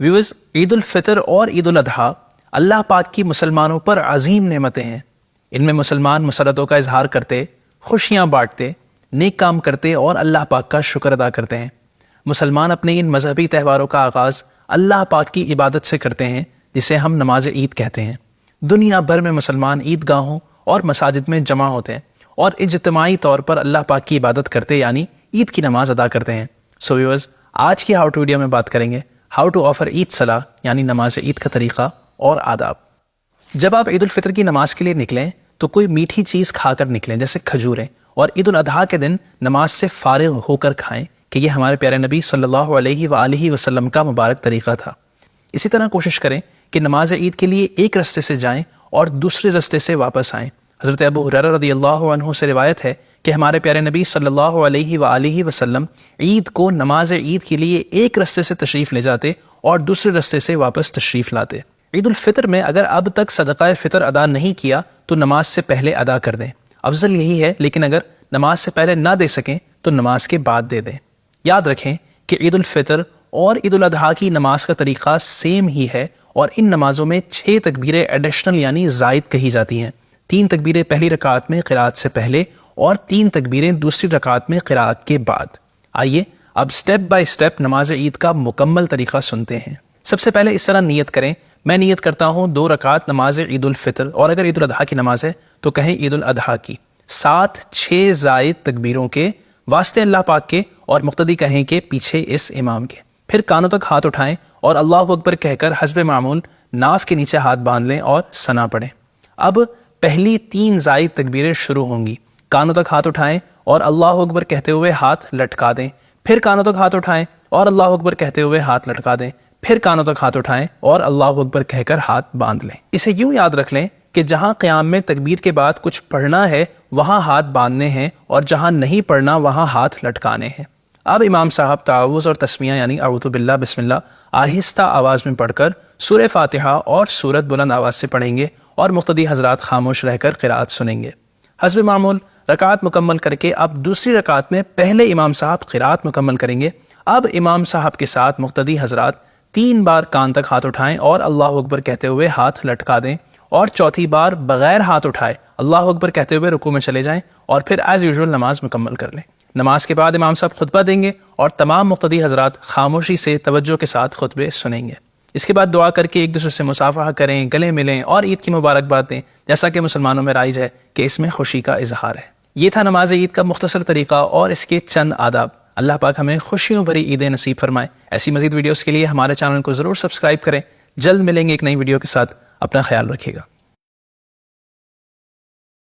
Viewers, عید الفطر اور عید الاضحیٰ اللہ پاک کی مسلمانوں پر عظیم نعمتیں ہیں۔ ان میں مسلمان مسرتوں کا اظہار کرتے، خوشیاں بانٹتے، نیک کام کرتے اور اللہ پاک کا شکر ادا کرتے ہیں۔ مسلمان اپنے ان مذہبی تہواروں کا آغاز اللہ پاک کی عبادت سے کرتے ہیں، جسے ہم نماز عید کہتے ہیں۔ دنیا بھر میں مسلمان عیدگاہوں اور مساجد میں جمع ہوتے ہیں اور اجتماعی طور پر اللہ پاک کی عبادت کرتے یعنی عید کی نماز ادا کرتے ہیں۔ سو ویورز، آج کی ہاؤ ٹو ویڈیو میں بات کریں گے ہاؤ ٹو آفر عید صلاح یعنی نماز عید کا طریقہ اور آداب۔ جب آپ عید الفطر کی نماز کے لیے نکلیں تو کوئی میٹھی چیز کھا کر نکلیں جیسے کھجوریں، اور عید الاضحیٰ کے دن نماز سے فارغ ہو کر کھائیں کہ یہ ہمارے پیارے نبی صلی اللہ علیہ وآلہ وسلم کا مبارک طریقہ تھا۔ اسی طرح کوشش کریں کہ نماز عید کے لیے ایک رستے سے جائیں اور دوسرے رستے سے واپس آئیں۔ حضرت ابو ہریرہ رضی اللہ عنہ سے روایت ہے کہ ہمارے پیارے نبی صلی اللہ علیہ وآلہ وسلم عید کو نماز عید کے لیے ایک رستے سے تشریف لے جاتے اور دوسرے رستے سے واپس تشریف لاتے۔ عید الفطر میں اگر اب تک صدقہ فطر ادا نہیں کیا تو نماز سے پہلے ادا کر دیں، افضل یہی ہے، لیکن اگر نماز سے پہلے نہ دے سکیں تو نماز کے بعد دے دیں۔ یاد رکھیں کہ عید الفطر اور عید الاضحیٰ کی نماز کا طریقہ سیم ہی ہے، اور ان نمازوں میں 6 تکبیریں ایڈیشنل یعنی زائد کہی جاتی ہیں۔ 3 تکبیریں پہلی رکعت میں قرات سے پہلے اور 3 تکبیریں دوسری رکعت میں قرات کے بعد۔ آئیے اب سٹیپ بائی سٹیپ نماز عید کا مکمل طریقہ سنتے ہیں۔ سب سے پہلے اس طرح نیت کریں، میں نیت کرتا ہوں 2 رکعت نماز عید الفطر، اور اگر عید الاضحیٰ کی نماز ہے تو کہیں عید الاضحیٰ کی، ساتھ 6 زائد تکبیروں کے واسطے اللہ پاک کے، اور مقتدی کہیں کہ پیچھے اس امام کے۔ پھر کانوں تک ہاتھ اٹھائیں اور اللہ اکبر کہہ کر حسب معمول ناف کے نیچے ہاتھ باندھ لیں اور ثنا پڑھیں۔ اب پہلی 3 زائد تکبیریں شروع ہوں گی۔ کانوں تک ہاتھ اٹھائیں اور اللہ اکبر کہتے ہوئے ہاتھ لٹکا دیں، پھر کانوں تک ہاتھ اٹھائیں اور اللہ اکبر کہتے ہوئے ہاتھ لٹکا دیں، پھر کانوں تک ہاتھ اٹھائیں اور اللہ اکبر کہہ کر ہاتھ باندھ لیں۔ اسے یوں یاد رکھ لیں کہ جہاں قیام میں تکبیر کے بعد کچھ پڑھنا ہے وہاں ہاتھ باندھنے ہیں، اور جہاں نہیں پڑھنا وہاں ہاتھ لٹکانے ہیں۔ اب امام صاحب تعوذ اور تسمیہ یعنی اعوذ باللہ بسم اللہ آہستہ آواز میں پڑھ کر سورہ فاتحہ اور سورت بلند آواز سے پڑھیں گے، اور مقتدی حضرات خاموش رہ کر قرات سنیں گے۔ حسب معمول رکعت مکمل کر کے اب دوسری رکعت میں پہلے امام صاحب قرات مکمل کریں گے۔ اب امام صاحب کے ساتھ مقتدی حضرات 3 بار کان تک ہاتھ اٹھائیں اور اللہ اکبر کہتے ہوئے ہاتھ لٹکا دیں، اور چوتھی بار بغیر ہاتھ اٹھائے اللہ اکبر کہتے ہوئے رکوع میں چلے جائیں، اور پھر ایز یوزول نماز مکمل کر لیں۔ نماز کے بعد امام صاحب خطبہ دیں گے اور تمام مقتدی حضرات خاموشی سے توجہ کے ساتھ خطبے سنیں گے۔ اس کے بعد دعا کر کے ایک دوسرے سے مصافحہ کریں، گلے ملیں اور عید کی مبارکباد دیں، جیسا کہ مسلمانوں میں رائج ہے کہ اس میں خوشی کا اظہار ہے۔ یہ تھا نماز عید کا مختصر طریقہ اور اس کے چند آداب۔ اللہ پاک ہمیں خوشیوں بھری عیدیں نصیب فرمائے۔ ایسی مزید ویڈیوز کے لیے ہمارے چینل کو ضرور سبسکرائب کریں۔ جلد ملیں گے ایک نئی ویڈیو کے ساتھ، اپنا خیال رکھیے گا۔